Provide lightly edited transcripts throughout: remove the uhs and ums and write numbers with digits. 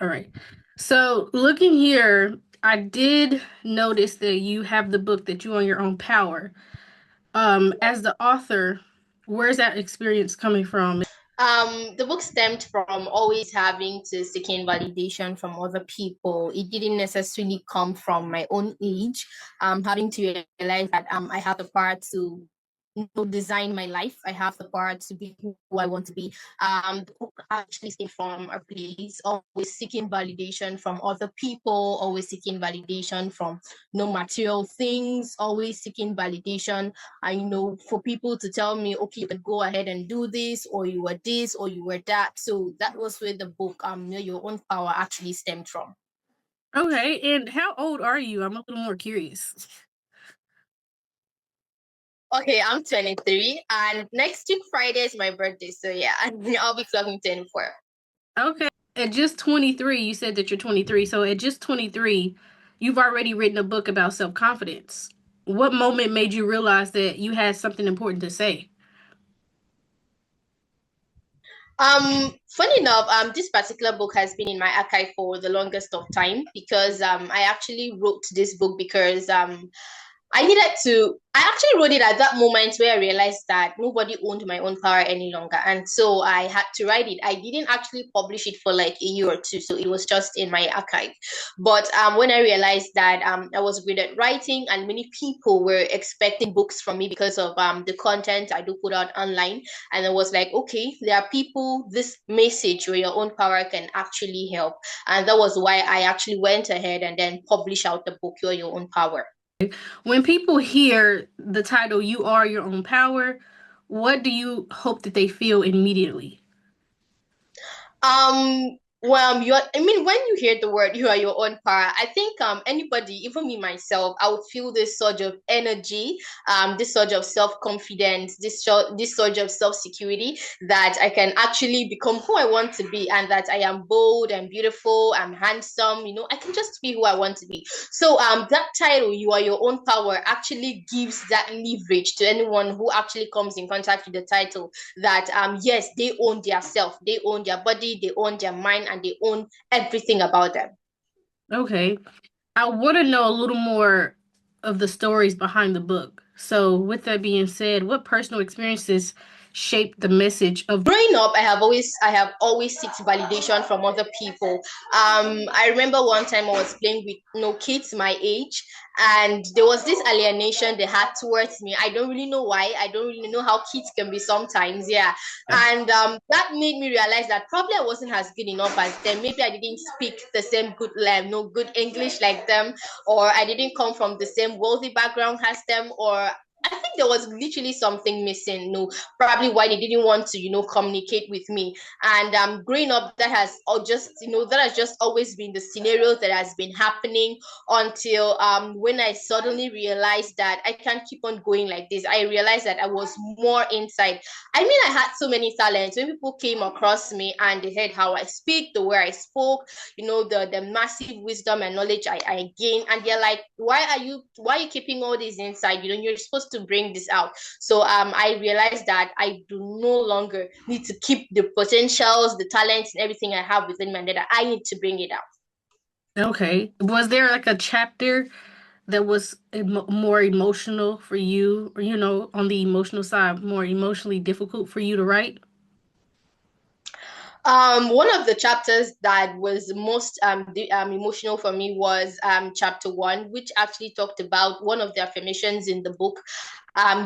All right. So looking here, I did notice that you have the book that you own your own power. As the author, where's that experience coming from? The book stemmed from always having to seeking validation from other people. It didn't necessarily come from my own age. Having to realize that I have the power to design my life. I have the power to be who I want to be. The book actually came from a place always seeking validation from other people, always seeking validation from no material things, always seeking validation. I know for people to tell me, okay, you can go ahead and do this, or you were this, or you were that. So that was where the book, Your Own Power, actually stemmed from. Okay, and how old are you? I'm a little more curious. Okay, I'm 23, and next week Friday is my birthday. So yeah, I'll be clocking 24. Okay. At just 23, you said that you're 23. So at just 23, you've already written a book about self-confidence. What moment made you realize that you had something important to say? Funny enough, this particular book has been in my archive for the longest of time because I actually wrote this book because I actually wrote it at that moment where I realized that nobody owned my own power any longer. And so I had to write it. I didn't actually publish it for like a year or two. So it was just in my archive. But when I realized that I was good at writing and many people were expecting books from me because of the content I do put out online. And I was like, okay, there are people, this message where your own power can actually help. And that was why I actually went ahead and then published out the book, Your Own Power. When people hear the title, You Are Your Own Power, what do you hope that they feel immediately? Well, I mean, when you hear the word "you are your own power," I think anybody, even me myself, I would feel this surge of energy, this surge of self-confidence, this surge of self-security that I can actually become who I want to be, and that I am bold and beautiful, I'm handsome, I can just be who I want to be. So that title, "You Are Your Own Power," actually gives that leverage to anyone who actually comes in contact with the title that yes, they own their self, they own their body, they own their mind, and they own everything about them. Okay. I want to know a little more of the stories behind the book. So, with that being said, what personal experiences shaped the message of Growing up, I have always seeked validation from other people. I remember one time I was playing with kids my age, and there was this alienation they had towards me. I don't really know why. I don't really know how kids can be sometimes. Yeah, and that made me realize that probably I wasn't as good enough as them. Maybe I didn't speak the same good no good English like them, or I didn't come from the same wealthy background as them, or I think there was literally something missing. No, probably why they didn't want to, communicate with me. And growing up, that has just always been the scenario that has been happening until when I suddenly realized that I can't keep on going like this. I realized that I was more inside. I mean, I had so many talents. When people came across me and they heard how I speak, the way I spoke, the massive wisdom and knowledge I gained, and they're like, why are you keeping all this inside? You're supposed to bring this out. So I realized that I do no longer need to keep the potentials, the talents, and everything I have within my that I need to bring it out. Okay. Was there like a chapter that was more emotional for you, or, on the emotional side, more emotionally difficult for you to write? One of the chapters that was most emotional for me was chapter one, which actually talked about one of the affirmations in the book.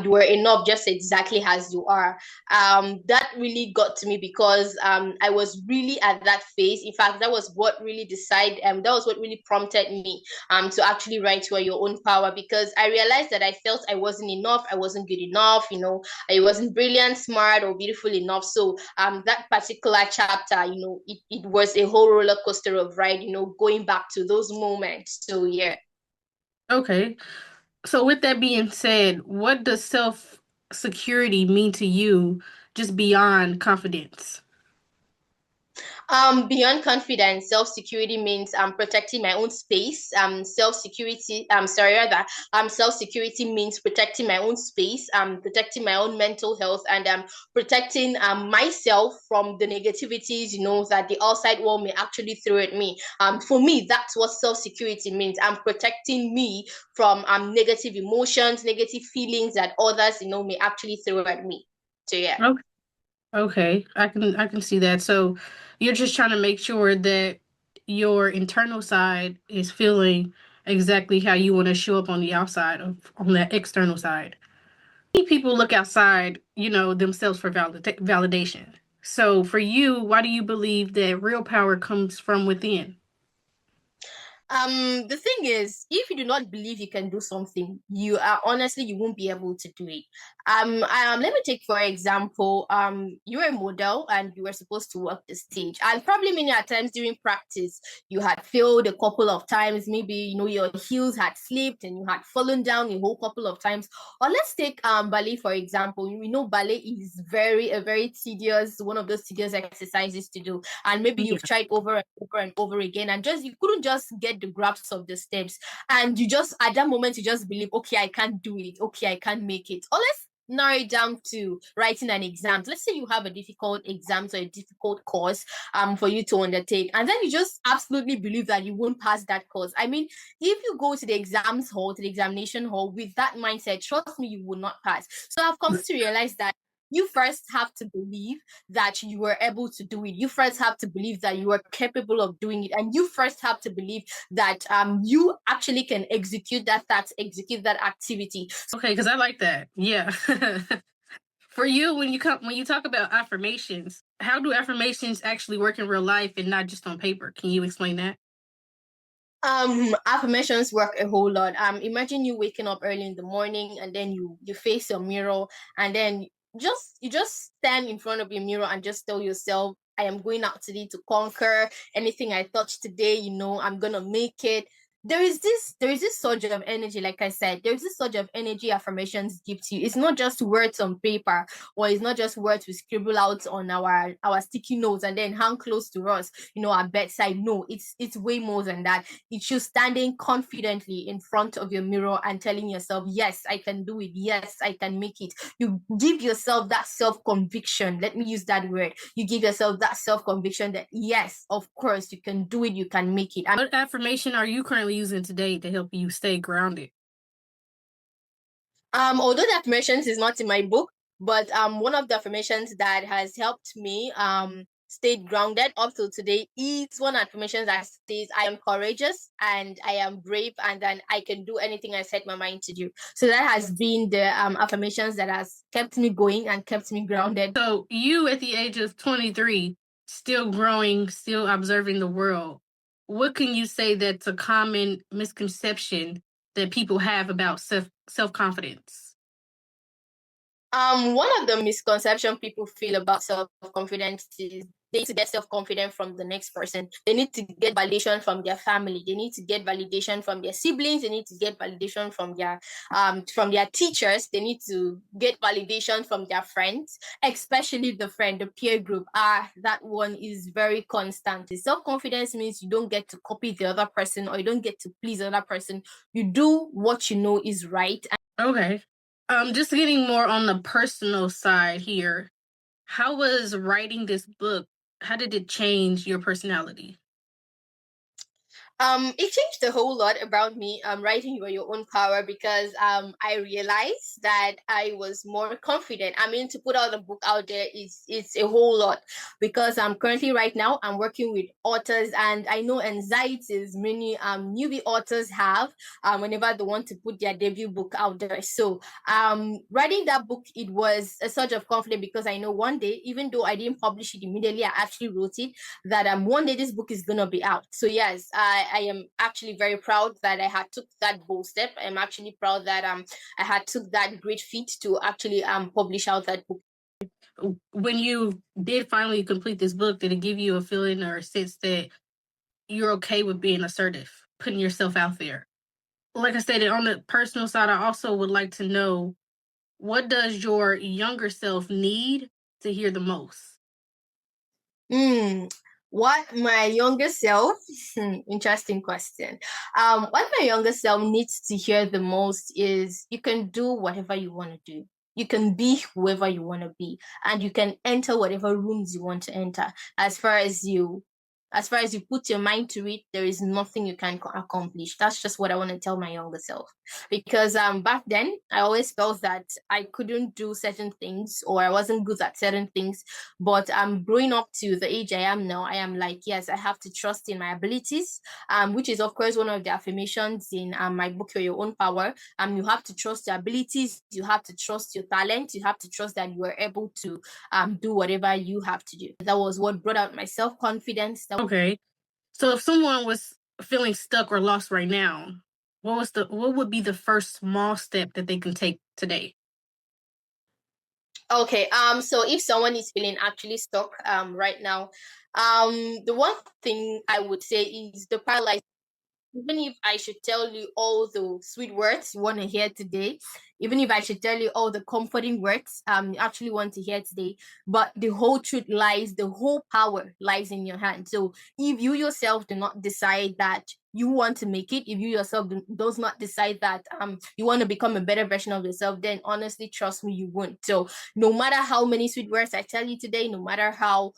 You were enough just exactly as you are. That really got to me because I was really at that phase. In fact, that was what really that was what really prompted me to actually write to your own power, because I realized that I felt I wasn't enough, I wasn't good enough, I wasn't brilliant, smart, or beautiful enough. So that particular chapter, it was a whole roller coaster of ride, going back to those moments. So yeah. Okay. So, with that being said, what does self security mean to you just beyond confidence? Beyond confidence, self-security means protecting my own space. Self-security, sorry, rather, self-security means protecting my own space, protecting my own mental health, and protecting myself from the negativities, that the outside world may actually throw at me. For me, that's what self-security means. I'm protecting me from negative emotions, negative feelings that others, may actually throw at me. So yeah. Okay. Okay, I can see that. So you're just trying to make sure that your internal side is feeling exactly how you want to show up on the outside of on that external side. Many people look outside, themselves for validation. So for you, why do you believe that real power comes from within? The thing is, if you do not believe you can do something, you won't be able to do it. Let me take for example, you're a model and you were supposed to work the stage, and probably many a times during practice, you had failed a couple of times. Maybe your heels had slipped and you had fallen down a whole couple of times. Or let's take ballet for example. We know ballet is a very tedious, one of those tedious exercises to do, and maybe Yeah. you've tried over and over and over again, and just you couldn't just get the grasp of the steps, and you just at that moment you just believe, okay, I can't do it, okay, I can't make it. Or let's narrow it down to writing an exam. Let's say you have a difficult exam or a difficult course for you to undertake, and then you just absolutely believe that you won't pass that course. I mean, if you go to the exams hall, to the examination hall with that mindset, trust me, you will not pass. So I've come to realize that you first have to believe that you were able to do it. You first have to believe that you are capable of doing it. And you first have to believe that you actually can execute that task, execute that activity. Okay, because I like that. Yeah. For you, when you talk about affirmations, how do affirmations actually work in real life and not just on paper? Can you explain that? Affirmations work a whole lot. Imagine you waking up early in the morning and then you face your mirror, and then you just stand in front of your mirror and just tell yourself, I am going out today to conquer anything I touch today, I'm gonna make it. There is this surge of energy. Like I said, there's this surge of energy affirmations give to you. It's not just words on paper, or it's not just words we scribble out on our sticky notes and then hang close to us, our bedside. No, it's way more than that. It's you standing confidently in front of your mirror and telling yourself, yes, I can do it. Yes, I can make it. You give yourself that self conviction. Let me use that word. You give yourself that self conviction that, yes, of course, you can do it. You can make it. What affirmation are you currently using today to help you stay grounded? Although the affirmations is not in my book, but one of the affirmations that has helped me stayed grounded up till today is one affirmation that says, I am courageous and I am brave, and then I can do anything I set my mind to do. So that has been the affirmations that has kept me going and kept me grounded. So you at the age of 23, still growing, still observing the world, what can you say that's a common misconception that people have about self-confidence? One of the misconception people feel about self-confidence is they need to get self-confidence from the next person. They need to get validation from their family. They need to get validation from their siblings. They need to get validation from their teachers. They need to get validation from their friends, especially the peer group. That one is very constant. Self-confidence means you don't get to copy the other person, or you don't get to please the other person. You do what you know is right. Okay. Just getting more on the personal side here. How was writing this book? How did it change your personality? It changed a whole lot about me. Writing You Are Your Own Power, because I realized that I was more confident. I mean, to put out a book out there is it's a whole lot, because I'm currently right now I'm working with authors, and I know anxieties many newbie authors have whenever they want to put their debut book out there. So writing that book, it was a surge of confidence, because I know one day, even though I didn't publish it immediately, I actually wrote it, that one day this book is gonna be out. So yes, I am actually very proud that I had took that bold step. I'm actually proud that I had took that great feat to actually publish out that book. When you did finally complete this book, did it give you a feeling or a sense that you're okay with being assertive, putting yourself out there? Like I said, on the personal side, I also would like to know, what does your younger self need to hear the most? Mm. What my younger self, interesting question. What my younger self needs to hear the most is you can do whatever you want to do. You can be whoever you want to be, and you can enter whatever rooms you want to enter. As far as you, as far as you put your mind to it, there is nothing you can accomplish. That's just what I want to tell my younger self. Because back then I always felt that I couldn't do certain things or I wasn't good at certain things, but growing up to the age I am now, I am like, yes, I have to trust in my abilities, which is of course one of the affirmations in my book, Your Own Power. You have to trust your abilities, you have to trust your talent, you have to trust that you are able to do whatever you have to do. That was what brought out my self-confidence. Okay. So if someone was feeling stuck or lost right now, what would be the first small step that they can take today? Okay, so if someone is feeling actually stuck right now, the one thing I would say is the paralyzed. Even if I should tell you all the sweet words you want to hear today, even if I should tell you all the comforting words you actually want to hear today, but the whole truth lies, the whole power lies in your hand. So if you yourself do not decide that you want to make it, if you yourself does not decide that you want to become a better version of yourself, then honestly, trust me, you won't. So no matter how many sweet words I tell you today, no matter how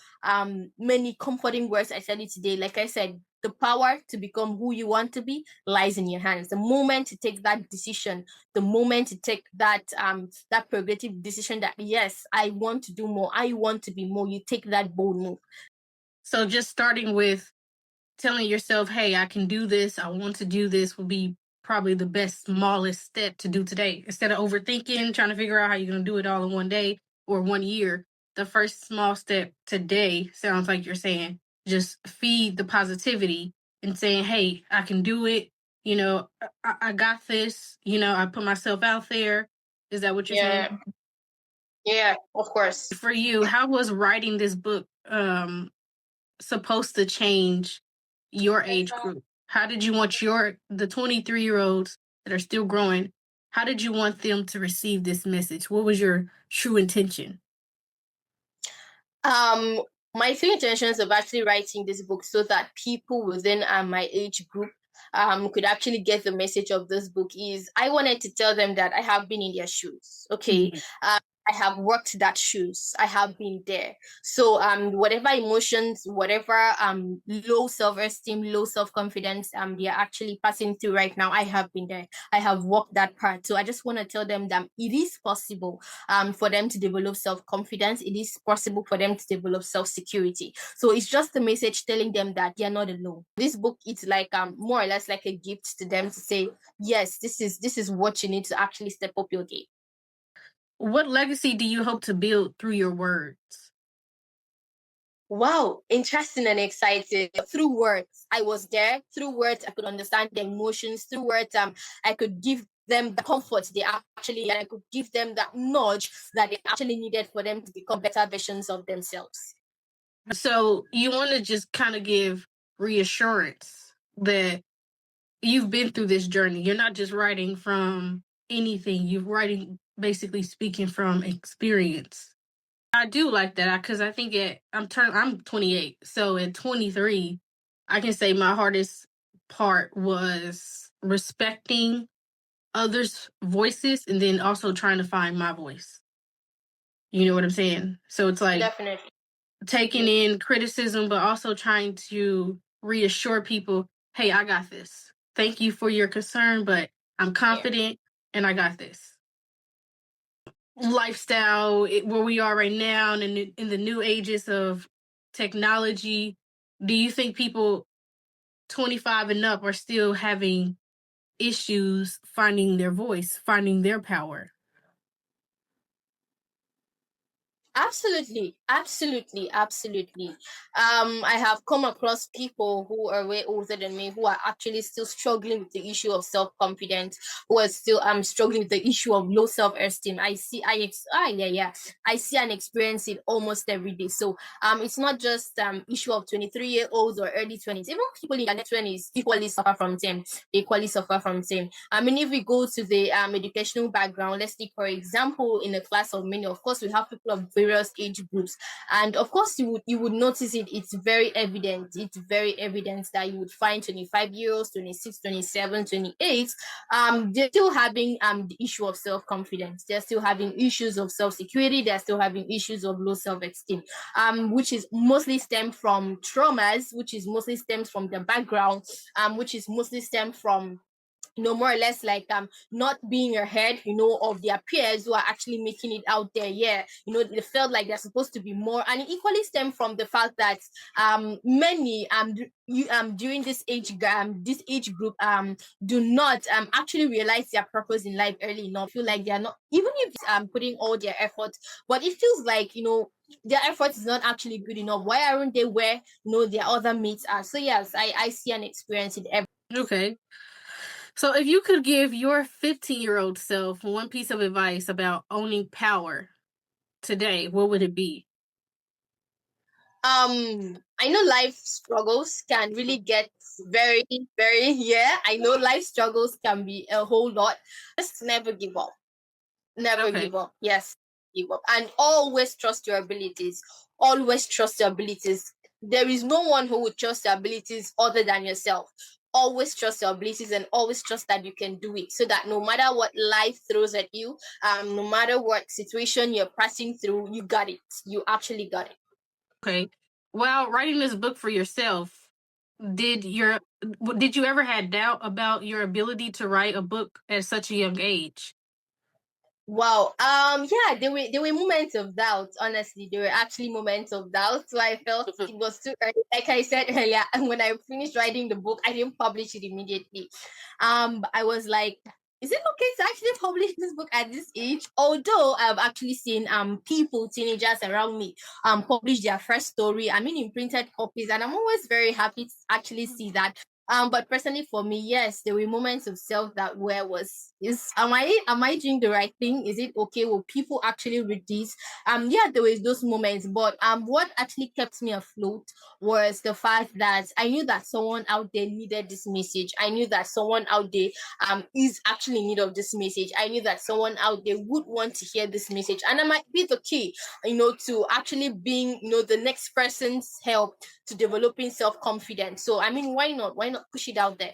many comforting words I tell you today, like I said, the power to become who you want to be lies in your hands. The moment to take that decision, the moment to take that progressive decision that yes, I want to do more, I want to be more, you take that bold move. So just starting with telling yourself, hey, I can do this, I want to do this will be probably the best, smallest step to do today. Instead of overthinking, trying to figure out how you're going to do it all in one day or 1 year, the first small step today sounds like you're saying just feed the positivity and saying, hey, I can do it. I got this. I put myself out there. Is that what you're saying? Yeah, yeah, of course. For you, how was writing this book supposed to change your age group? How did you want the 23-year-olds that are still growing, how did you want them to receive this message? What was your true intention? Um, my three intentions of actually writing this book so that people within my age group could actually get the message of this book is I wanted to tell them that I have been in their shoes. Okay. Mhm. I have worked that shoes. I have been there. So whatever emotions, whatever low self-esteem, low self-confidence they are actually passing through right now, I have been there. I have walked that part. So I just want to tell them that it is possible for them to develop self-confidence. It is possible for them to develop self-security. So it's just a message telling them that they're not alone. This book, it's like more or less like a gift to them to say, yes, this is what you need to actually step up your game. What legacy do you hope to build through your words? Wow, interesting and exciting. Through words, I was there. Through words, I could understand their emotions. Through words, I could give them the comfort they actually, and I could give them that nudge that they actually needed for them to become better versions of themselves. So you want to just kind of give reassurance that you've been through this journey. You're not just writing from anything. You're writing, basically speaking from experience. I do like that because I think I'm 28, so at 23, I can say my hardest part was respecting others' voices and then also trying to find my voice. You know what I'm saying? So it's like Definitely. taking in criticism, but also trying to reassure people, hey, I got this. Thank you for your concern, but I'm Yeah. confident and I got this. Lifestyle where we are right now and in the new ages of technology, do you think people 25 and up are still having issues finding their voice, finding their power? Absolutely, absolutely, absolutely. I have come across people who are way older than me who are actually still struggling with the issue of self-confidence, who are still struggling with the issue of low self-esteem. Yeah, yeah. I see and experience it almost every day. So it's not just issue of 23-year-olds or early 20s. Even people in their 20s equally suffer from them. They equally suffer from them. I mean, if we go to the educational background, let's take for example in a class of many, of course, we have people of various age groups. And of course, you would notice it. It's very evident. It's very evident that you would find 25-year-olds, 26, 27, 28. They're still having the issue of self-confidence. They're still having issues of self-security. They're still having issues of low self-esteem, which is mostly stemmed from traumas, which is mostly stems from the background, which is mostly stemmed from more or less like not being ahead of their peers who are actually making it out there. Yeah, they felt like they're supposed to be more, and it equally stemmed from the fact that many during this age group do not actually realize their purpose in life early enough. Feel like they're not, even if putting all their effort, but it feels like their effort is not actually good enough. Why aren't they where their other mates are? So yes, I see and experience it every. Okay. So if you could give your 15-year-old self one piece of advice about owning power today, what would it be? I know life struggles can really get very, very, yeah, I know life struggles can be a whole lot. Just never give up. Never Okay. give up. Yes, give up. And always trust your abilities. Always trust your abilities. There is no one who would trust your abilities other than yourself. Always trust your abilities and always trust that you can do it, so that no matter what life throws at you, no matter what situation you're passing through, you got it. You actually got it. Okay. While writing this book for yourself, did your did you ever had doubt about your ability to write a book at such a young age? Wow. Yeah, there were moments of doubt. Honestly, there were actually moments of doubt. So I felt it was too early. Like I said earlier, and when I finished writing the book, I didn't publish it immediately. I was like, is it okay to actually publish this book at this age? Although I've actually seen people, teenagers around me, publish their first story. I mean, in printed copies, and I'm always very happy to actually see that. But personally for me, yes, there were moments of self that where was is am I doing the right thing? Is it okay? Will people actually read this? Yeah, there was those moments, but what actually kept me afloat was the fact that I knew that someone out there needed this message. I knew that someone out there is actually in need of this message. I knew that someone out there would want to hear this message, and I might be the key, to actually being, the next person's help to developing self-confidence. So I mean, why not? Why not push it out there?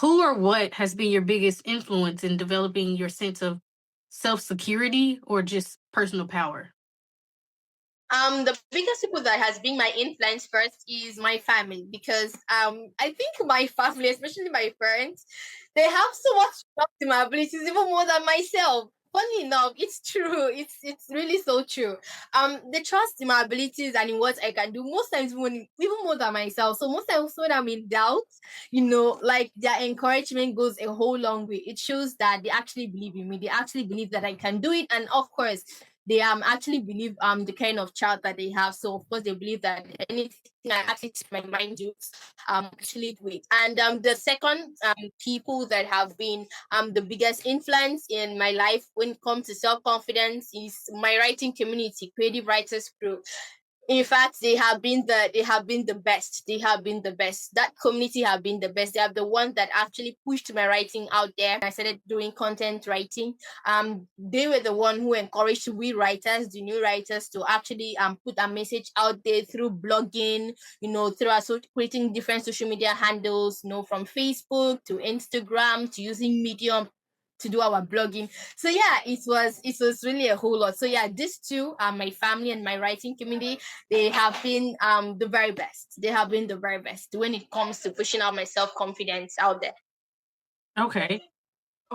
Who or what has been your biggest influence in developing your sense of self-security or just personal power? The biggest people that has been my influence first is my family, because I think my family, especially my parents, they have so much trust in my abilities, even more than myself. Funny enough, it's true. It's really so true. They trust in my abilities and in what I can do. Most times, even more than myself. So most times when I'm in doubt, like their encouragement goes a whole long way. It shows that they actually believe in me. They actually believe that I can do it, and of course, they actually believe the kind of child that they have. So of course they believe that anything I actually set my mind to actually do it. And the second people that have been the biggest influence in my life when it comes to self-confidence is my writing community, creative writers group. In fact, they have been the best. They have been the best. That community have been the best. They are the ones that actually pushed my writing out there. I started doing content writing. They were the one who encouraged we writers, the new writers, to actually put a message out there through blogging, through our creating different social media handles, from Facebook to Instagram to using Medium to do our blogging. So yeah, it was really a whole lot. So yeah, these two, my family and my writing community, they have been the very best. They have been the very best when it comes to pushing out my self-confidence out there. Okay.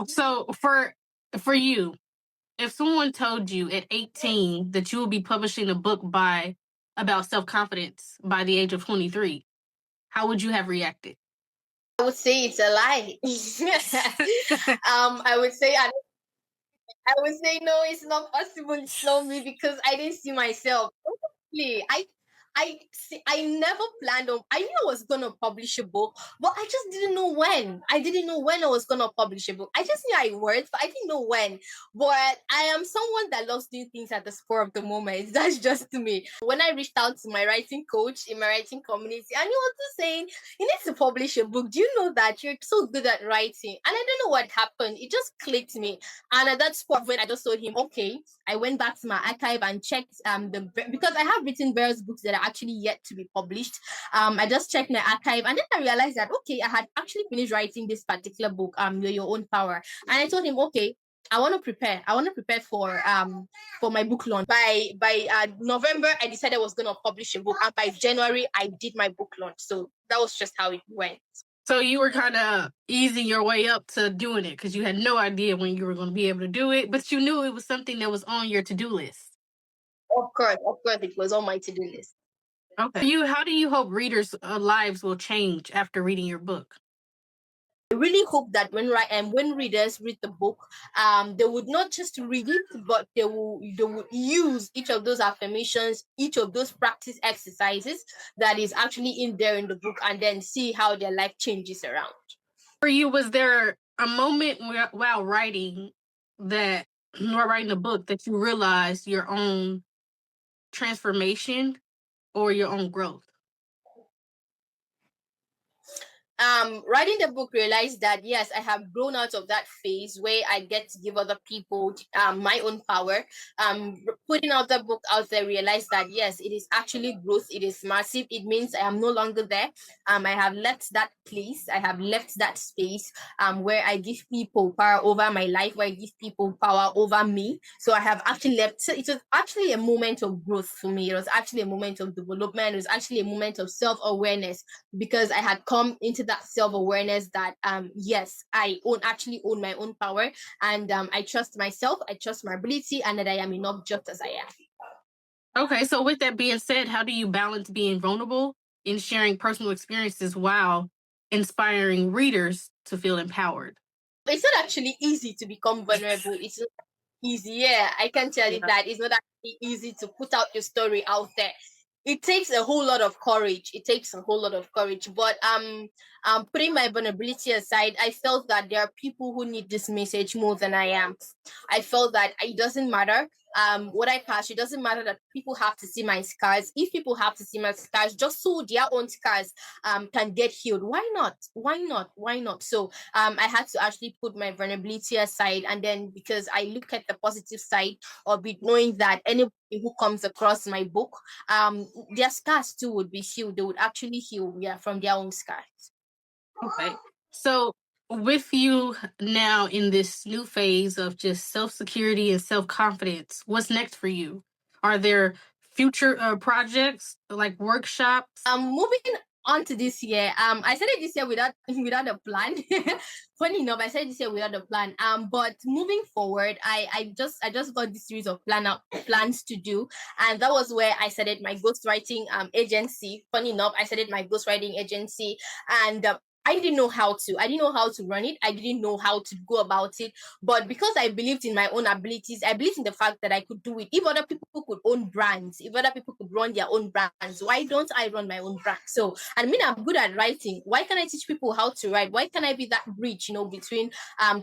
So for you, if someone told you at 18 that you would be publishing a book by about self-confidence by the age of 23, how would you have reacted? I would say it's a lie. I would say I would say no, it's not possible. It's not me, because I didn't see myself. Honestly, I I never planned on. I knew I was gonna publish a book, but I just didn't know when. I didn't know when I was gonna publish a book. I just knew I would, but I didn't know when. But I am someone that loves doing things at the spur of the moment. That's just me. When I reached out to my writing coach in my writing community, and he was just saying, "You need to publish a book. Do you know that you're so good at writing?" And I don't know what happened. It just clicked me. And at that spot, when I just told him, "Okay," I went back to my archive and checked because I have written various books that are actually yet to be published. I just checked my archive, and then I realized that okay, I had actually finished writing this particular book, Your Own Power. And I told him, okay, I want to prepare. I want to prepare for my book launch. By November, I decided I was gonna publish a book, and by January, I did my book launch. So that was just how it went. So you were kind of easing your way up to doing it because you had no idea when you were going to be able to do it, but you knew it was something that was on your to-do list. Of course, it was on my to-do list. Okay. How do you hope readers' lives will change after reading your book? I really hope that when readers read the book, they would not just read it, but they will use each of those affirmations, each of those practice exercises that is actually in there in the book, and then see how their life changes around. For you, was there a moment while writing that, or writing a book, that you realized your own transformation or your own growth? Writing the book realized that yes, I have grown out of that phase where I get to give other people my own power. Putting out the book out there realized that yes, it is actually growth. It is massive. It means I am no longer there. I have left that place. I have left that space where I give people power over my life, where I give people power over me. So I have actually left. So it was actually a moment of growth for me. It was actually a moment of development. It was actually a moment of self-awareness, because I had come into that self-awareness that yes, I actually own my own power, and I trust myself, I trust my ability, and that I am enough just as I am. Okay, so with that being said, how do you balance being vulnerable in sharing personal experiences while inspiring readers to feel empowered? It's not actually easy to become vulnerable. It's not easy. Yeah, I can tell you that it's not actually easy to put out your story out there. It takes a whole lot of courage. It takes a whole lot of courage. But putting my vulnerability aside, I felt that there are people who need this message more than I am. I felt that it doesn't matter what I pass. It doesn't matter that people have to see my scars. If people have to see my scars, just so their own scars can get healed, why not? Why not? Why not? So I had to actually put my vulnerability aside, and then because I look at the positive side of it, knowing that anybody who comes across my book, their scars too would be healed. They would actually heal, yeah, from their own scars. Okay. So, with you now in this new phase of just self security and self confidence, what's next for you? Are there future projects like workshops? Moving on to this year, I started this year without without a plan. Funny enough, I started this year without a plan. But moving forward, I just got this series of plans to do, and that was where I started my ghostwriting agency. Funny enough, I started my ghostwriting agency, and I didn't know how to. I didn't know how to run it. I didn't know how to go about it. But because I believed in my own abilities, I believed in the fact that I could do it. If other people could own brands, if other people could run their own brands, why don't I run my own brand? So, I mean, I'm good at writing. Why can't I teach people how to write? Why can't I be that bridge, between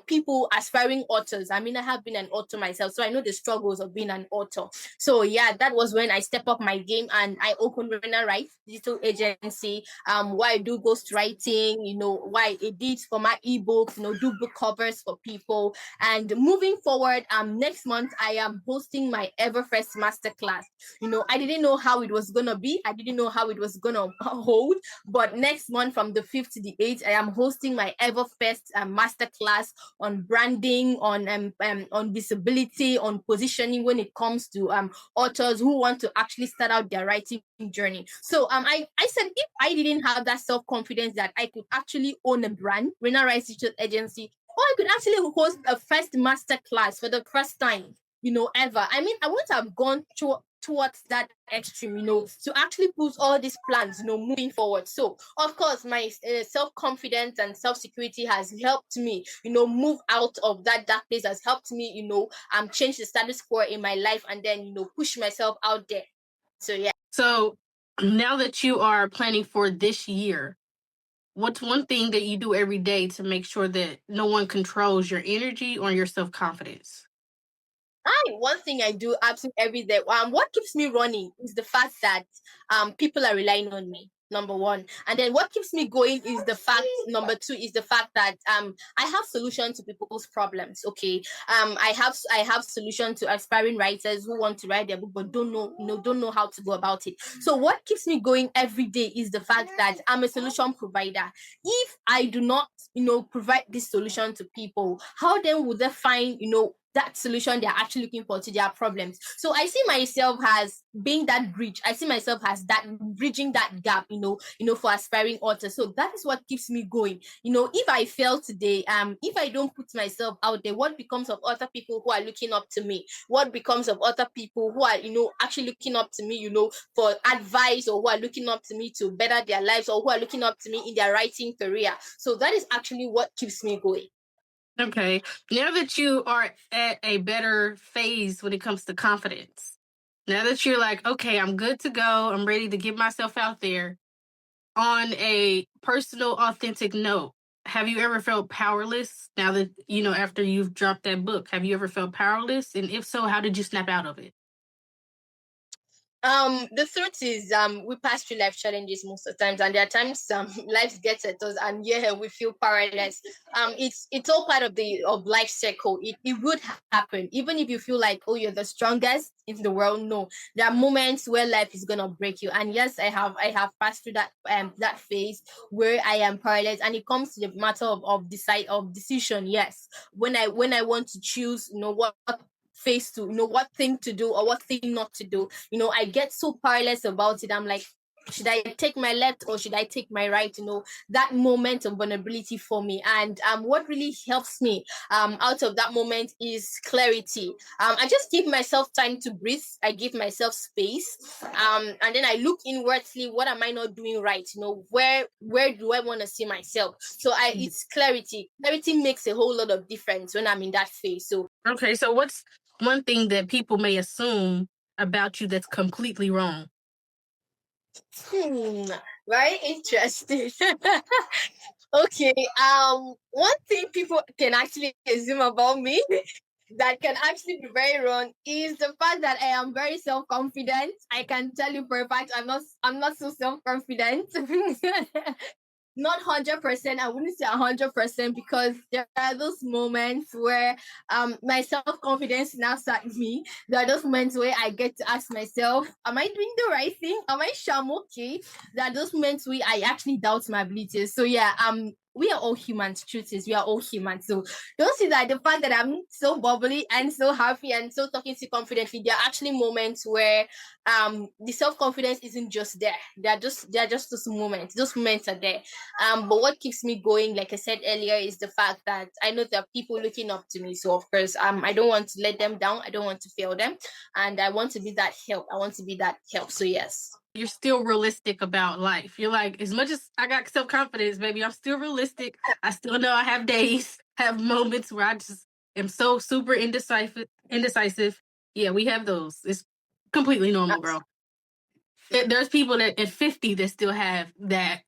people aspiring authors? I mean, I have been an author myself, so I know the struggles of being an author. So yeah, that was when I stepped up my game and I opened Rainha Writes digital agency. Why I do ghostwriting, why I edit for my ebooks, do book covers for people. And moving forward, next month I am hosting my ever first masterclass. I didn't know how it was gonna be. I didn't know how it was gonna hold. But next month, from the 5th to the 8th, I am hosting my ever first masterclass on branding, on visibility, on positioning when it comes to authors who want to actually start out their writing journey. So I said if I didn't have that self-confidence that I could actually own a brand, Rainha Writes Digital Agency, or I could actually host a first master class for the first time, ever. I mean, I wouldn't have gone towards that extreme, to actually put all these plans, moving forward. So, of course, my self-confidence and self-security has helped me, move out of that dark place, has helped me, change the status quo in my life, and then, push myself out there. So, yeah. So, Now that you are planning for this year, what's one thing that you do every day to make sure that no one controls your energy or your self confidence? One thing I do absolutely every day. What keeps me running is the fact that people are relying on me. Number one, and then what keeps me going is the fact. Number two is the fact that I have solutions to people's problems. Okay, I have solution to aspiring writers who want to write their book but don't know how to go about it. So what keeps me going every day is the fact that I'm a solution provider. If I do not provide this solution to people, how then would they find that solution they're actually looking for to their problems? So I see myself as being that bridge. I see myself as that bridging that gap, for aspiring authors. So that is what keeps me going. If I fail today, if I don't put myself out there, what becomes of other people who are looking up to me? What becomes of other people who are, actually looking up to me, for advice, or who are looking up to me to better their lives, or who are looking up to me in their writing career? So that is actually what keeps me going. Okay. Now that you are at a better phase when it comes to confidence, now that you're like, okay, I'm good to go, I'm ready to get myself out there on a personal, authentic note, have you ever felt powerless now that, after you've dropped that book? Have you ever felt powerless? And if so, how did you snap out of it? The truth is, we pass through life challenges most of the times, and there are times life gets at us, and yeah, we feel powerless. It's all part of life cycle. It would happen, even if you feel like, oh, you're the strongest in the world. No, there are moments where life is gonna break you, and yes, I have passed through that phase where I am powerless, and it comes to the matter of decision. Yes, when I want to choose, what face to what thing to do or what thing not to do, I get so powerless about it. I'm like, should I take my left or should I take my right? That moment of vulnerability for me. And what really helps me out of that moment is clarity. I just give myself time to breathe. I give myself space. And then I look inwardly. What am I not doing right? Where do I want to see myself? So it's clarity. Clarity makes a whole lot of difference when I'm in that phase. So Okay, so what's one thing that people may assume about you that's completely wrong? Hmm, very interesting. Okay, one thing people can actually assume about me that can actually be very wrong is the fact that I am very self-confident. I can tell you for a fact I'm not so self-confident. Not 100%. I wouldn't say 100% because there are those moments where my self-confidence snaps at me. There are those moments where I get to ask myself, am I doing the right thing? Am I sure I'm okay? There are those moments where I actually doubt my abilities. So yeah, we are all humans. Truth is, we are all humans. So don't see that the fact that I'm so bubbly and so happy and so talking so confidently, there are actually moments where the self-confidence isn't just there. They're just those moments. Those moments are there. But what keeps me going, like I said earlier, is the fact that I know there are people looking up to me. So of course, I don't want to let them down. I don't want to fail them, and I want to be that help. I want to be that help. So yes. You're still realistic about life. You're like, as much as I got self confidence, baby, I'm still realistic. I still know I have days, have moments where I just am so super indecisive. Indecisive. Yeah, we have those. It's completely normal, bro. There's people that at 50 that still have that.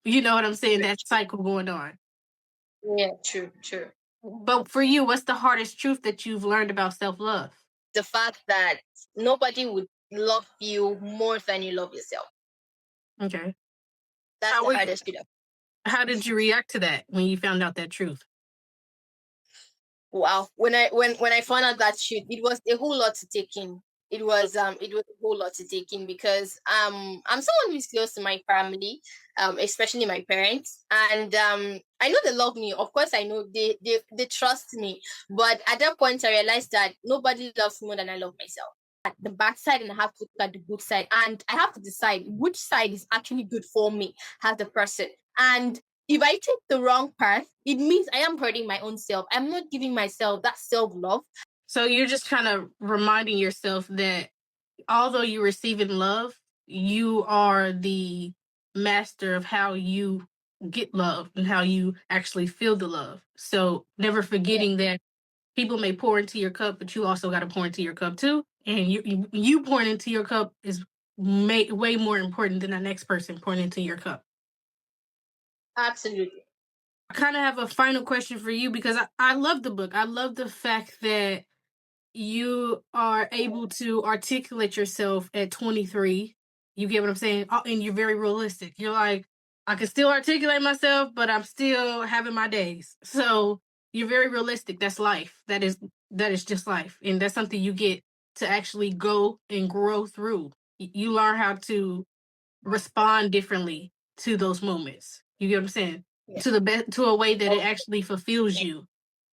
You know what I'm saying? That cycle going on. Yeah, true, true. But for you, what's the hardest truth that you've learned about self love? The fact that nobody would love you more than you love yourself. Okay. That's How the were hardest bit. how did you react to that when you found out that truth? Wow. When I found out that shit, it was a whole lot to take in. It was a whole lot to take in because I'm someone who's close to my family, especially my parents. And I know they love me. Of course I know they trust me. But at that point I realized that nobody loves me more than I love myself. At the bad side, and I have to look at the good side. And I have to decide which side is actually good for me as a person. And if I take the wrong path, it means I am hurting my own self. I'm not giving myself that self love. So you're just kind of reminding yourself that although you're receiving love, you are the master of how you get love and how you actually feel the love. So never Yeah, forgetting that people may pour into your cup, but you also got to pour into your cup too. And you pouring into your cup is way more important than the next person pouring into your cup. Absolutely. I kind of have a final question for you because I love the book. I love the fact that you are able to articulate yourself at 23. You get what I'm saying? And you're very realistic. You're like, I can still articulate myself, but I'm still having my days. So you're very realistic. That's life. That is just life. And that's something you get to actually go and grow through. You learn how to respond differently to those moments. You get what I'm saying? Yeah. To a way that it Okay. actually fulfills you.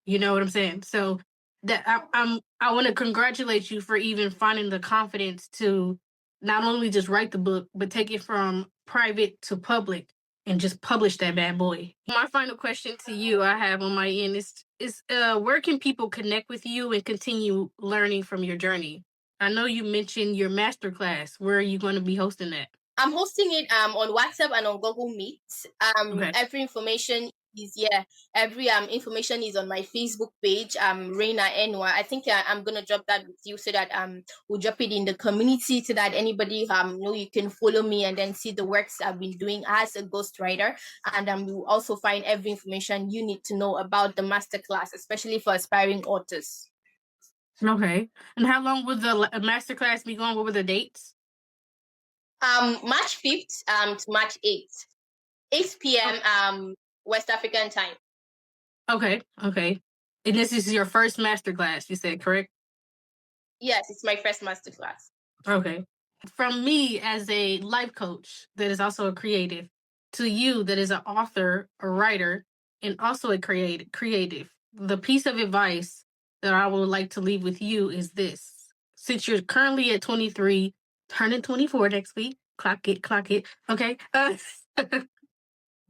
You know what I'm saying? So that I want to congratulate you for even finding the confidence to not only just write the book, but take it from private to public and just publish that bad boy. My final question to you I have on my end is where can people connect with you and continue learning from your journey? I know you mentioned your masterclass. Where are you going to be hosting that? I'm hosting it on WhatsApp and on Google Meet. Okay. Every information is every information is on my Facebook page, Rainha Enwa. I think I'm gonna drop that with you so that we'll drop it in the community so that anybody know you can follow me and then see the works I've been doing as a ghostwriter. And you'll also find every information you need to know about the masterclass, especially for aspiring authors. Okay. And how long will the masterclass be going? What were the dates? March 5th to March 8th, 8 p.m. West African time. Okay. Okay. And this is your first masterclass, you said, correct? Yes, it's my first masterclass. Okay. From me as a life coach that is also a creative to you that is an author, a writer, and also a creative. The piece of advice that I would like to leave with you is this. Since you're currently at 23, turning 24 next week, clock it, clock it. Okay.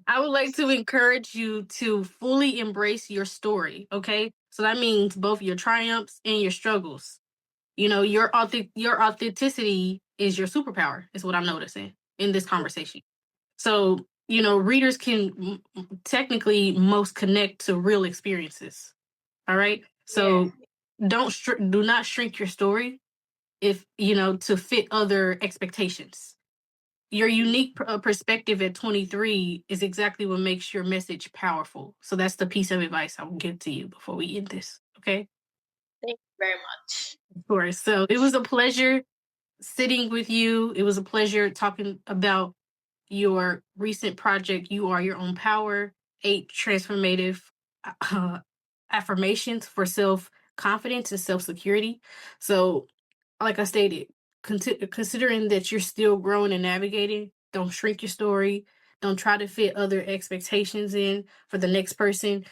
I would like to encourage you to fully embrace your story, okay? So that means both your triumphs and your struggles. You know, your authenticity is your superpower, is what I'm noticing in this conversation. So, readers can technically most connect to real experiences. All right? Yeah, So, do not shrink your story if, to fit other expectations. Your unique perspective at 23 is exactly what makes your message powerful. So that's the piece of advice I will give to you before we end this. Okay. thank you very much. Of course. So it was a pleasure sitting with you. It was a pleasure talking about your recent project, You Are Your Own Power, 8 transformative uh, affirmations for self confidence and self security. So, like I stated, considering that you're still growing and navigating, don't shrink your story. Don't try to fit other expectations in for the next person.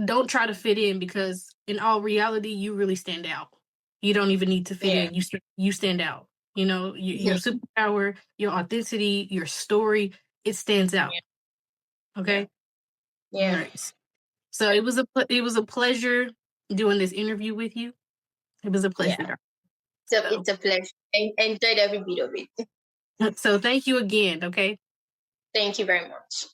Don't try to fit in because, in all reality, you really stand out. You don't even need to fit Yeah, in. You stand out. Your superpower, your authenticity, your story, it stands out. yeah, Okay. All yeah, right. So it was a pleasure doing this interview with you. It was a yeah. pleasure. So So it's a pleasure. I enjoyed every bit of it. so thank you again. Okay. Thank you very much.